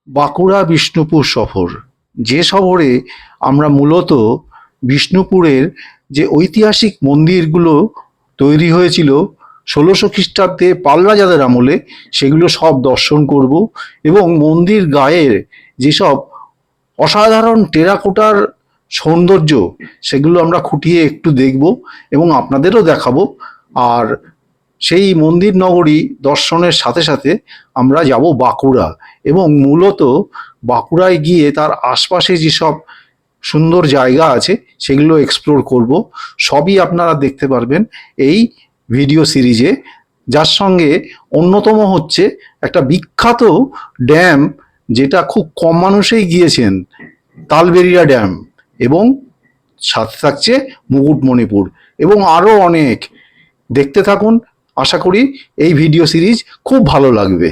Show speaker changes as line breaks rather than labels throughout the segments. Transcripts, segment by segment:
বাঁকুড়া বিষ্ণুপুর শহর, যে শহরে আমরা মূলত বিষ্ণুপুরের যে ঐতিহাসিক মন্দিরগুলো তৈরি হয়েছিল ১৬০০ খ্রিস্টাব্দে পাল রাজাদের আমলে, সেগুলো সব দর্শন করব এবং মন্দির গায়ের যেসব অসাধারণ টেরাকোটার সৌন্দর্য সেগুলো আমরা খুঁটিয়ে একটু দেখব এবং আপনাদেরও দেখাবো। আর সেই মন্দির নগরী দর্শনের সাথে সাথে আমরা যাব বাঁকুড়া এবং মূলত বাঁকুড়ায় গিয়ে তার আশপাশে যেসব সুন্দর জায়গা আছে সেগুলো এক্সপ্লোর করব। সবই আপনারা দেখতে পারবেন এই ভিডিও সিরিজে, যার সঙ্গে অন্যতম হচ্ছে একটা বিখ্যাত ড্যাম যেটা খুব কম মানুষই গিয়েছেন, তালবেরিয়া ড্যাম, এবং সাথে থাকছে মুকুটমণিপুর এবং আরও অনেক। দেখতে থাকুন, আশা করি এই ভিডিও সিরিজ খুব ভালো লাগবে।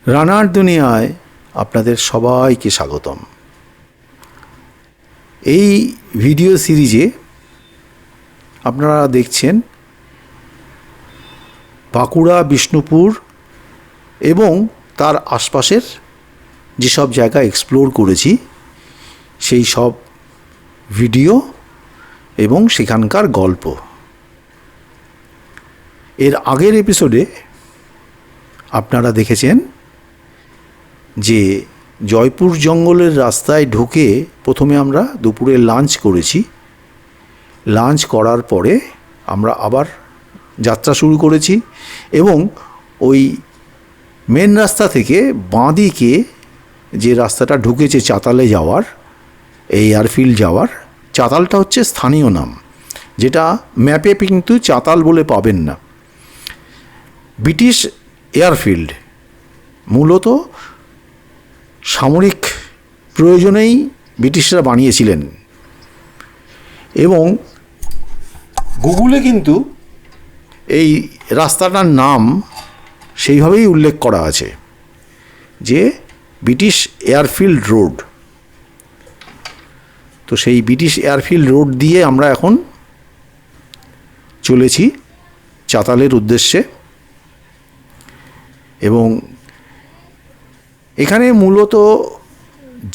রানার দুনিয়ায় আপনাদের সবাইকে স্বাগতম। এই ভিডিও সিরিজে আপনারা দেখছেন বাঁকুড়া বিষ্ণুপুর এবং তার আশপাশের যেসব জায়গা এক্সপ্লোর করেছি সেই সব ভিডিও এবং সেখানকার গল্প। এর আগের এপিসোডে আপনারা দেখেছেন যে জয়পুর জঙ্গলের রাস্তায় ঢুকে প্রথমে আমরা দুপুরে লাঞ্চ করেছি। লাঞ্চ করার পরে আমরা আবার যাত্রা শুরু করেছি এবং ওই মেন রাস্তা থেকে বাঁদিকে যে রাস্তাটা ঢুকেছে চাতালে যাওয়ার, এই এয়ারফিল্ড যাওয়ার, চাতালটা হচ্ছে স্থানীয় নাম, যেটা ম্যাপে কিন্তু চাতাল বলে পাবেন না। ব্রিটিশ এয়ারফিল্ড মূলত সামরিক প্রয়োজনেই ব্রিটিশরা বানিয়েছিলেন এবং গুগলে কিন্তু এই রাস্তাটার নাম সেইভাবেই উল্লেখ করা আছে যে ব্রিটিশ এয়ারফিল্ড রোড। তো সেই ব্রিটিশ এয়ারফিল্ড রোড দিয়ে আমরা এখন চলেছি চাতালের উদ্দেশ্যে এবং এখানে মূলত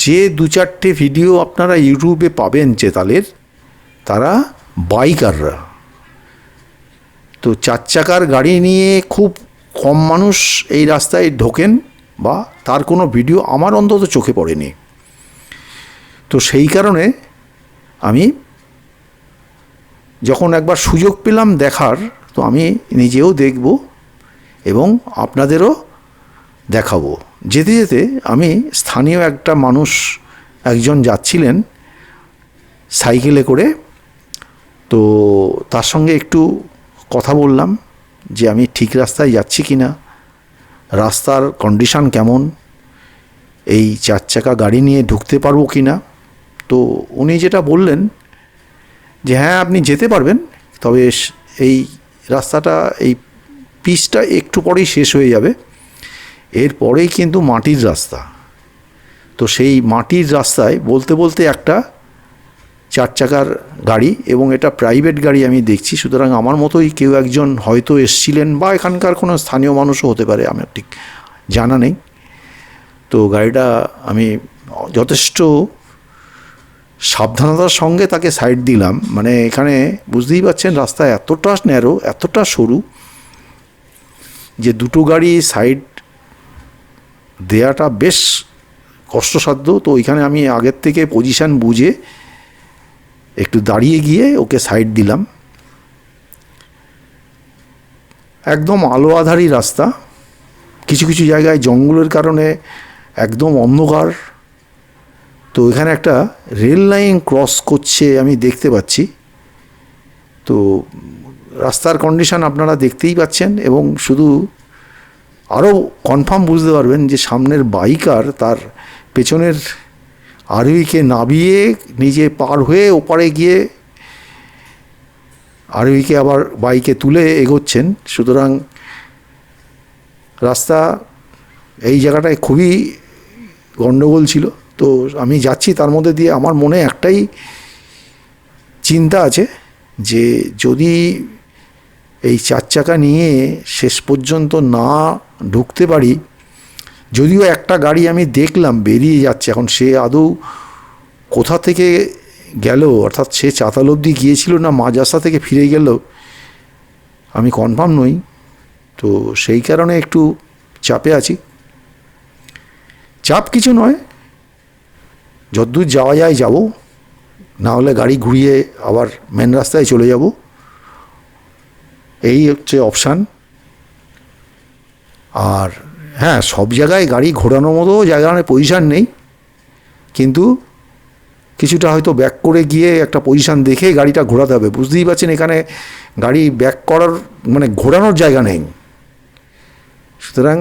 যে দু চারটে ভিডিও আপনারা ইউটিউবে পাবেন চেতালের, তারা বাইকাররা। তো চার চাকার গাড়ি নিয়ে খুব কম মানুষ এই রাস্তায় ঢোকেন বা তার কোনো ভিডিও আমার অন্তত চোখে পড়েনি। তো সেই কারণে আমি যখন একবার সুযোগ পেলাম দেখার, তো আমি নিজেও দেখব এবং আপনাদেরও দেখাবো। যেতে যেতে আমি স্থানীয় একটা মানুষ একজন যাচ্ছিলেন সাইকেলে করে, তো তার সঙ্গে একটু কথা বললাম যে আমি ঠিক রাস্তায় যাচ্ছি কি না, রাস্তার কন্ডিশান কেমন, এই চার চাকা গাড়ি নিয়ে ঢুকতে পারবো কি না। তো উনি যেটা বললেন যে হ্যাঁ আপনি যেতে পারবেন, তবে এই রাস্তাটা, এই পিচটা একটু পরেই শেষ হয়ে যাবে, এরপরেই কিন্তু মাটির রাস্তা। তো সেই মাটির রাস্তায় বলতে বলতে একটা চার চাকার গাড়ি, এবং এটা প্রাইভেট গাড়ি আমি দেখছি, সুতরাং আমার মতোই কেউ একজন হয়তো এসছিলেন বা এখানকার কোনো স্থানীয় মানুষও হতে পারে, আমার ঠিক জানা নেই। তো গাড়িটা আমি যথেষ্ট সাবধানতার সঙ্গে তাকে সাইড দিলাম। মানে এখানে বুঝতেই পারছেন রাস্তা এতটা ন্যারো, এতটা সরু যে দুটো গাড়ি সাইড দেয়াটা বেশ কষ্টসাধ্য। তো ওইখানে আমি আগের থেকে পজিশান বুঝে একটু দাঁড়িয়ে গিয়ে ওকে সাইড দিলাম। একদম আলো আঁধারি রাস্তা, কিছু কিছু জায়গায় জঙ্গলের কারণে একদম অন্ধকার। তো এখানে একটা রেল লাইন ক্রস করছে আমি দেখতে পাচ্ছি। তো রাস্তার কন্ডিশন আপনারা দেখতেই পাচ্ছেন এবং শুধু আরও কনফার্ম বুঝতে পারবেন যে সামনের বাইকার তার পেছনের আরোহীকে নামিয়ে নিজে পার হয়ে ওপারে গিয়ে আরোহীকে আবার বাইকে তুলে এগোচ্ছেন। সুতরাং রাস্তা এই জায়গাটায় খুবই গণ্ডগোল ছিল। তো আমি যাচ্ছি, তার মধ্যে দিয়ে আমার মনে একটাই চিন্তা আছে যে যদি এই 4 চাকা নিয়ে শেষ পর্যন্ত না ঢুকতে পারি, যদিও একটা গাড়ি আমি দেখলাম বেরিয়ে যাচ্ছে, এখন সে আদৌ কোথা থেকে গেল, অর্থাৎ সে চাতাল অবধি গিয়েছিল না মাঝ রাস্তা থেকে ফিরে গেল, আমি কনফার্ম নই। তো সেই কারণে একটু চাপে আছি। চাপ কিছু নয়, যতদূর যাওয়া যায় যাব, না হলে গাড়ি ঘুরিয়ে আবার মেন রাস্তায় চলে যাব, এই হচ্ছে অপশান। আর হ্যাঁ, সব জায়গায় গাড়ি ঘোরানোর মতো জায়গায় পজিশান নেই, কিন্তু কিছুটা হয়তো ব্যাক করে গিয়ে একটা পজিশান দেখে গাড়িটা ঘোরাতে হবে। বুঝতেই পারছেন এখানে গাড়ি ব্যাক করার মানে ঘোরানোর জায়গা নেই। সুতরাং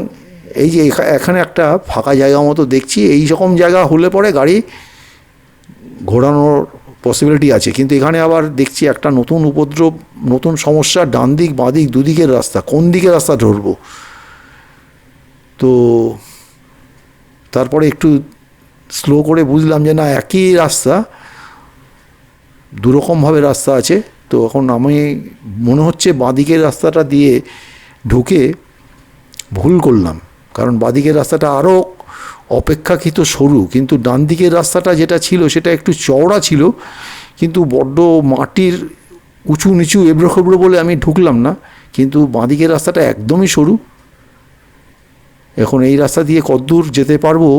এই যে এখানে একটা ফাঁকা জায়গা মতো দেখছি, এই রকম জায়গা হলে পরে গাড়ি ঘোরানোর পসিবিলিটি আছে। কিন্তু এখানে আবার দেখছি একটা নতুন উপদ্রব, নতুন সমস্যা, ডান দিক বাঁ দিক দুদিকের রাস্তা, কোন দিকে রাস্তা ধরবো। তো তারপরে একটু স্লো করে বুঝলাম যে না, একই রাস্তা, দুরকমভাবে রাস্তা আছে। তো এখন আমি মনে হচ্ছে বাঁদিকের রাস্তাটা দিয়ে ঢুকে ভুল করলাম, কারণ বাঁদিকের রাস্তাটা আরও অপেক্ষাকৃত সরু, কিন্তু ডান দিকের রাস্তাটা যেটা ছিল সেটা একটু চওড়া ছিল, কিন্তু বড্ড মাটির উঁচু নিচু এবড়ো খেবড়ো বলে আমি ঢুকলাম না। কিন্তু বাঁদিকের রাস্তাটা একদমই সরু। এখন এই রাস্তা দিয়ে কতদূর যেতে পারবো,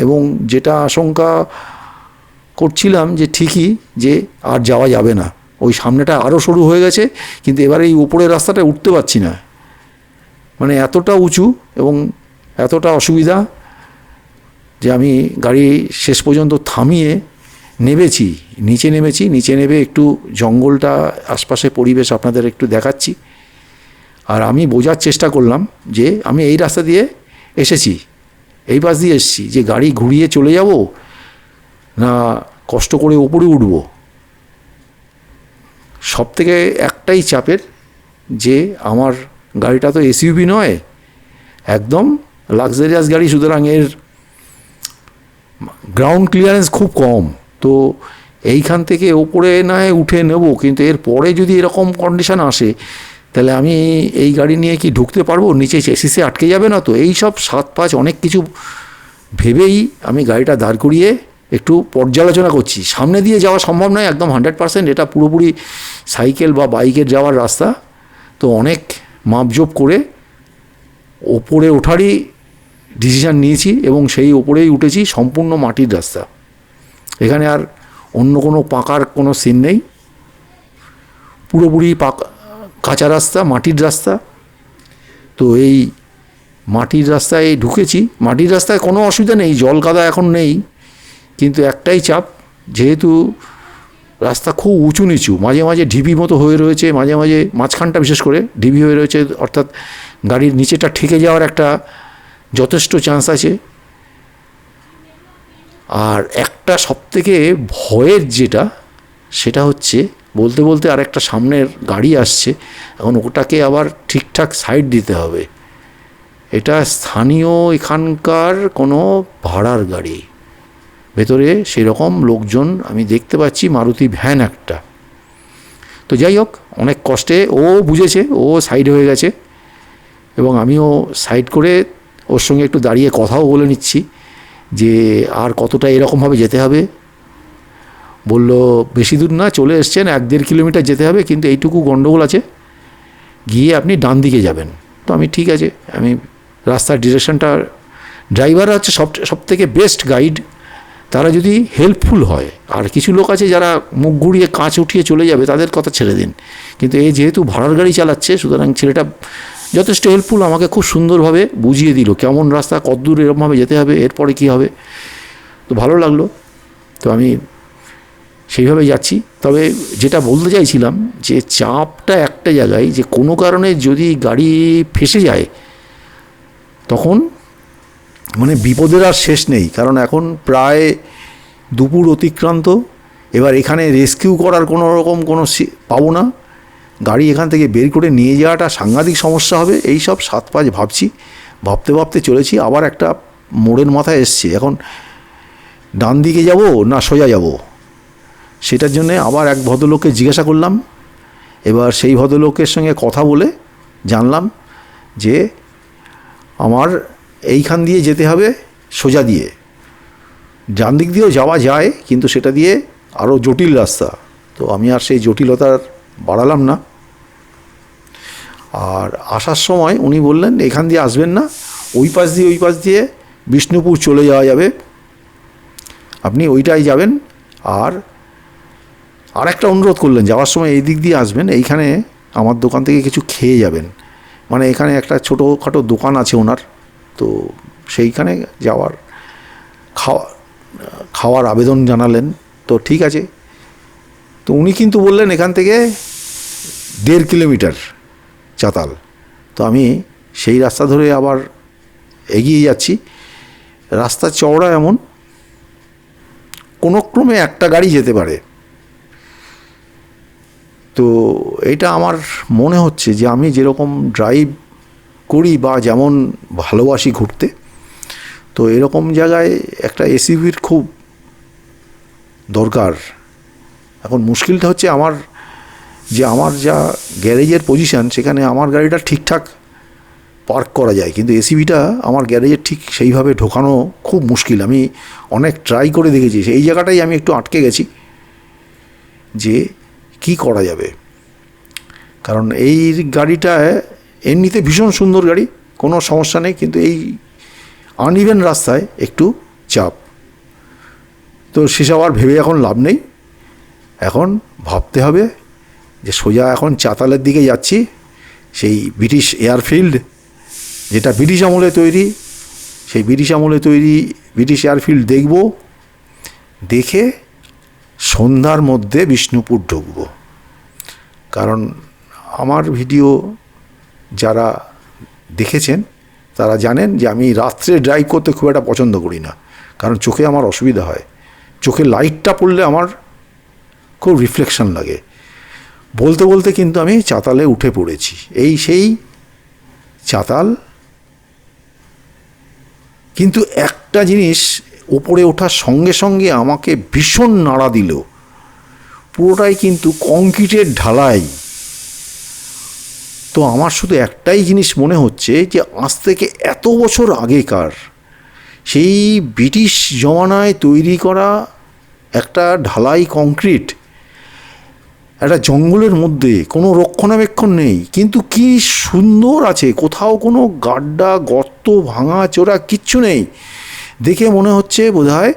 এবং যেটা আশঙ্কা করছিলাম যে ঠিকই যে আর যাওয়া যাবে না, ওই সামনেটা আরও সরু হয়ে গেছে, কিন্তু এবার এই উপরের রাস্তাটা উঠতে পারছি না, মানে এতটা উঁচু এবং এতটা অসুবিধা যে আমি গাড়ি শেষ পর্যন্ত থামিয়ে নিচে নেমে একটু জঙ্গলটা, আশপাশে পরিবেশ আপনাদের একটু দেখাচ্ছি। আর আমি বোঝার চেষ্টা করলাম যে আমি এই রাস্তা দিয়ে এসেছি, এই পাশ দিয়ে এসেছি, যে গাড়ি ঘুরিয়ে চলে যাব না কষ্ট করে উপরে উঠব। সব থেকে একটাই চাপের যে আমার গাড়িটা তো এসইউভি নয়, একদম লাক্সারিয়াস গাড়ি, সুতরাং এর গ্রাউন্ড ক্লিয়ারেন্স খুব কম। তো এইখান থেকে ওপরে নয় উঠে নেব, কিন্তু এর পরে যদি এরকম কন্ডিশান আসে তাহলে আমি এই গাড়ি নিয়ে কি ঢুকতে পারবো, নিচে চেসিসে আটকে যাবে না তো? এই সব 7-5 অনেক কিছু ভেবেই আমি গাড়িটা দাঁড় করিয়ে একটু পর্যালোচনা করছি। সামনে দিয়ে যাওয়া সম্ভব নয় একদম 100%, এটা পুরোপুরি সাইকেল বা বাইকের যাওয়ার রাস্তা। তো অনেক মাপজোপ করে ওপরে ওঠারই ডিসিশান নিয়েছি এবং সেই ওপরেই উঠেছি। সম্পূর্ণ মাটির রাস্তা, এখানে আর অন্য কোনো পাকার কোনো সিন নেই, পুরোপুরি কাঁচা রাস্তা, মাটির রাস্তা। তো এই মাটির রাস্তায় ঢুকেছি। মাটির রাস্তায় কোনো অসুবিধা নেই, জল কাদা এখন নেই, কিন্তু একটাই চাপ, যেহেতু রাস্তা খুব উঁচু নিচু, মাঝে মাঝে ঢিবি মতো হয়ে রয়েছে, মাঝে মাঝে মাঝখানটা বিশেষ করে ঢিবি হয়ে রয়েছে, অর্থাৎ গাড়ির নিচেটা ঠেকে যাওয়ার একটা যথেষ্ট চান্স আছে। আর একটা সবথেকে ভয়ের যেটা, সেটা হচ্ছে বলতে বলতে আর একটা সামনের গাড়ি আসছে, এখন ওটাকে আবার ঠিকঠাক সাইড দিতে হবে। এটা স্থানীয় এখানকার কোনো ভাড়ার গাড়ি, ভেতরে সেরকম লোকজন আমি দেখতে পাচ্ছি, মারুতি ভ্যান একটা। তো যাই হোক, অনেক কষ্টে ও বুঝেছে, ও সাইড হয়ে গেছে এবং আমিও সাইড করে ওর সঙ্গে একটু দাঁড়িয়ে কথাও বলে নিচ্ছি যে আর কতটা এরকমভাবে যেতে হবে। বলল বেশি দূর না, চলে এসছেন, 1-1.5 কিলোমিটার যেতে হবে, কিন্তু এইটুকু গণ্ডগোল আছে, গিয়ে আপনি ডান দিকে যাবেন। তো আমি ঠিক আছে, আমি রাস্তার ডিরেকশনটা, ড্রাইভাররা হচ্ছে সব থেকে বেস্ট গাইড, তারা যদি হেল্পফুল হয়। আর কিছু লোক আছে যারা মুখ ঘুরিয়ে কাঁচ উঠিয়ে চলে যাবে, তাদের কথা ছেড়ে দিন। কিন্তু এই যেহেতু ভাড়ার গাড়ি চালাচ্ছে, সুতরাং ছেলেটা যথেষ্ট হেল্পফুল, আমাকে খুব সুন্দরভাবে বুঝিয়ে দিল কেমন রাস্তা, কতদূর এরকমভাবে যেতে হবে, এরপরে কী হবে। তো ভালো লাগলো। তো আমি সেইভাবে যাচ্ছি। তবে যেটা বলতে চাইছিলাম যে চাপটা একটা জায়গায়, যে কোনো কারণে যদি গাড়ি ফেসে যায় তখন মানে বিপদের আর শেষ নেই, কারণ এখন প্রায় দুপুর অতিক্রান্ত। এবার এখানে রেস্কিউ করার কোনো পাবো না, গাড়ি এখান থেকে বের করে নিয়ে যাওয়াটা সাংঘাতিক সমস্যা হবে। এই সব 7-5 ভাবছি, ভাবতে ভাবতে চলেছি। আবার একটা মোড়ের মাথায় এসছে, এখন ডান দিকে যাব না সোজা যাব, সেটার জন্যে আবার এক ভদ্রলোককে জিজ্ঞাসা করলাম। এবার সেই ভদ্রলোকের সঙ্গে কথা বলে জানলাম যে আমার এইখান দিয়ে যেতে হবে সোজা দিয়ে। ডান দিক দিয়েও যাওয়া যায়, কিন্তু সেটা দিয়ে আরও জটিল রাস্তা, তো আমি আর সেই জটিলতার বাড়ালাম না। আর আসার সময় উনি বললেন এখান দিয়ে আসবেন না, ওই পাশ দিয়ে বিষ্ণুপুর চলে যাওয়া যাবে, আপনি ওইটাই যাবেন। আর একটা অনুরোধ করলেন, যাওয়ার সময় এই দিক দিয়ে আসবেন, এইখানে আমার দোকান থেকে কিছু খেয়ে যাবেন। মানে এখানে একটা ছোটোখাটো দোকান আছে ওনার, তো সেইখানে যাওয়ার খাওয়ার আবেদন জানালেন। তো ঠিক আছে, তো উনি কিন্তু বললেন এখান থেকে 1.5 কিলোমিটার চাতাল। তো আমি সেই রাস্তা ধরে আবার এগিয়ে যাচ্ছি। রাস্তা চওড়া, এমন কোনো ক্রমে একটা গাড়ি যেতে পারে। তো এটা আমার মনে হচ্ছে যে আমি যেরকম ড্রাইভ করি বা যেমন ভালোবাসি ঘুরতে, তো এরকম জায়গায় একটা এসইউভির খুব দরকার। এখন মুশকিলটা হচ্ছে আমার যা গ্যারেজের পজিশান, সেখানে আমার গাড়িটা ঠিকঠাক পার্ক করা যায়, কিন্তু এসইভিটা আমার গ্যারেজের ঠিক সেইভাবে ঢোকানো খুব মুশকিল। আমি অনেক ট্রাই করে দেখেছি, এই জায়গাটাই আমি একটু আটকে গেছি যে কি করা যাবে। কারণ এই গাড়িটা এমনিতে ভীষণ সুন্দর গাড়ি, কোনো সমস্যা নেই, কিন্তু এই আনইভেন রাস্তায় একটু চাপ। তো সেসব আর ভেবে এখন লাভ নেই, এখন ভাবতে হবে যে সোজা এখন চাতালের দিকে যাচ্ছি। সেই ব্রিটিশ এয়ারফিল্ড, যেটা ব্রিটিশ আমলে তৈরি, সেই ব্রিটিশ আমলে তৈরি ব্রিটিশ এয়ারফিল্ড দেখব, দেখে সন্ধ্যার মধ্যে বিষ্ণুপুর ঢুকব। কারণ আমার ভিডিও যারা দেখেছেন তারা জানেন যে আমি রাত্রে ড্রাইভ করতে খুব একটা পছন্দ করি না, কারণ চোখে আমার অসুবিধা হয়। চোখে লাইটটা পড়লে আমার খুব রিফ্লেকশন লাগে। বলতে বলতে কিন্তু আমি চাতালে উঠে পড়েছি। সেই চাতাল। কিন্তু একটা জিনিস ওপরে ওঠার সঙ্গে সঙ্গে আমাকে ভীষণ নাড়া দিল, পুরোটাই কিন্তু কংক্রিটের ঢালাই। তো আমার শুধু একটাই জিনিস মনে হচ্ছে যে আজ থেকে এত বছর আগেকার সেই ব্রিটিশ জমানায় তৈরি করা একটা ঢালাই কংক্রিট, একটা জঙ্গলের মধ্যে, কোনো রক্ষণাবেক্ষণ নেই, কিন্তু কি সুন্দর আছে, কোথাও কোনো গাড্ডা গর্ত ভাঙা চোরা কিচ্ছু নেই। দেখে মনে হচ্ছে বোধহয়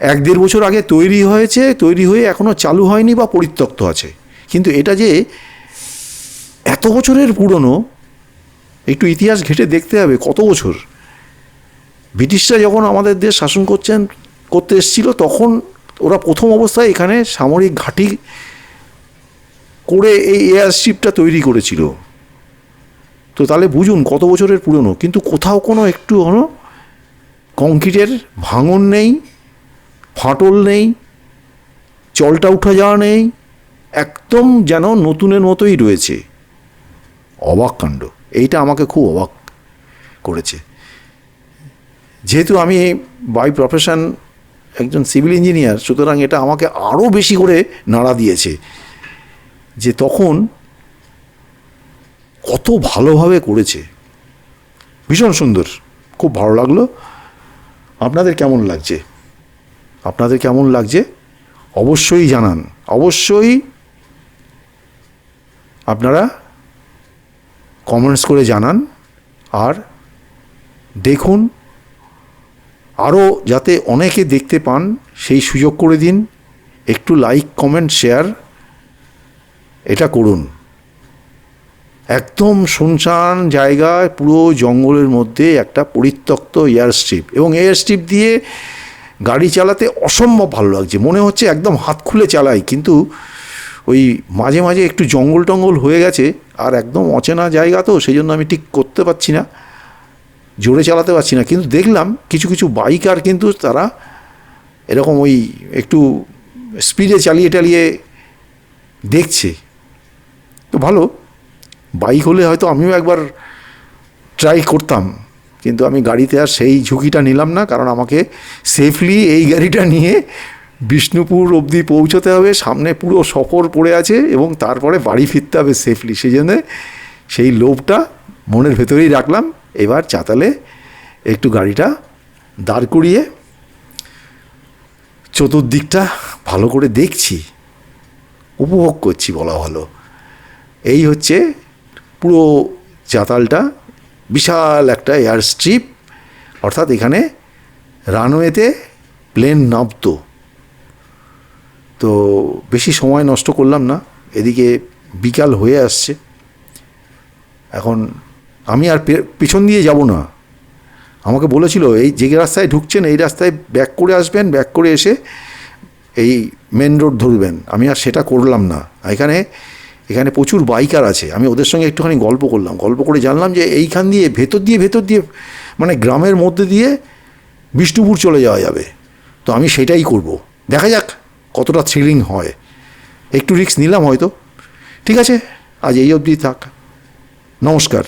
1-1.5 বছর আগে তৈরি হয়েছে, তৈরি হয়ে এখনও চালু হয়নি বা পরিত্যক্ত আছে। কিন্তু এটা যে এত বছরের পুরনো, একটু ইতিহাস ঘেঁটে দেখতে হবে কত বছর। ব্রিটিশরা যখন আমাদের দেশ শাসন করতে এসেছিল, তখন ওরা প্রথম অবস্থায় এখানে সামরিক ঘাঁটি করে এই এয়ারস্ট্রিপটা তৈরি করেছিল। তো তাহলে বুঝুন কত বছরের পুরনো, কিন্তু কোথাও কোনো একটু কংক্রিটের ভাঙন নেই, ফাটল নেই, জলটা উঠে যাওয়া নেই, একদম যেন নতুনের মতোই রয়েছে। অবাক কাণ্ড, এইটা আমাকে খুব অবাক করেছে। যেহেতু আমি বাই প্রফেশন একজন সিভিল ইঞ্জিনিয়ার, সুতরাং এটা আমাকে আরও বেশি করে নাড়া দিয়েছে যে তখন কত ভালোভাবে করেছে। ভীষণ সুন্দর, খুব ভালো লাগলো। আপনাদের কেমন লাগছে অবশ্যই জানান, অবশ্যই আপনারা কমেন্টস করে জানান। আর দেখুন, আরও যাতে অনেকে দেখতে পান সেই সুযোগ করে দিন। একটু লাইক, কমেন্ট, শেয়ার এটা করুন। একদম শুনশান জায়গায়, পুরো জঙ্গলের মধ্যে একটা পরিত্যক্ত এয়ারস্ট্রিপ, এবং এয়ারস্ট্রিপ দিয়ে গাড়ি চালাতে অসম্ভব ভালো লাগছে। মনে হচ্ছে একদম হাত খুলে চালাই, কিন্তু ওই মাঝে মাঝে একটু জঙ্গল টঙ্গল হয়ে গেছে, আর একদম অচেনা জায়গা, তো সেই জন্য আমি ঠিক করতে পারছি না। জোরে চালাতে পারছি না, কিন্তু দেখলাম কিছু কিছু বাইকার কিন্তু তারা এরকম ওই একটু স্পিডে চালিয়ে টালিয়ে দেখছে। তো ভালো, বাইক হলে হয়তো আমিও একবার ট্রাই করতাম, কিন্তু আমি গাড়িতে আর সেই ঝুঁকিটা নিলাম না, কারণ আমাকে সেফলি এই গাড়িটা নিয়ে বিষ্ণুপুর অবধি পৌঁছতে হবে, সামনে পুরো সফর পড়ে আছে এবং তারপরে বাড়ি ফিরতে হবে সেফলি। সেই জন্যে সেই লোভটা মনের ভেতরেই রাখলাম। এবার চাতালে একটু গাড়িটা দাঁড় করিয়ে চতুর্দিকটা ভালো করে দেখছি, উপভোগ করছি বলা ভালো। এই হচ্ছে পুরো চাতালটা, বিশাল একটা এয়ার স্ট্রিপ, অর্থাৎ এখানে রানওয়েতে প্লেন নামতো। তো বেশি সময় নষ্ট করলাম না, এদিকে বিকাল হয়ে আসছে। এখন আমি আর পিছন দিয়ে যাব না, আমাকে বলেছিল এই যে রাস্তায় ঢুকছেন এই রাস্তায় ব্যাক করে আসবেন, ব্যাক করে এসে এই মেন রোড ধরবেন। আমি আর সেটা করলাম না। এখানে প্রচুর বাইকার আছে, আমি ওদের সঙ্গে একটুখানি গল্প করলাম, গল্প করে জানলাম যে এইখান দিয়ে ভেতর দিয়ে মানে গ্রামের মধ্যে দিয়ে বিষ্ণুপুর চলে যাওয়া যাবে। তো আমি সেটাই করব, দেখা যাক কতটা থ্রিলিং হয়। একটু রিস্ক নিলাম হয়তো। ঠিক আছে, আজ এই অবধি থাক, নমস্কার।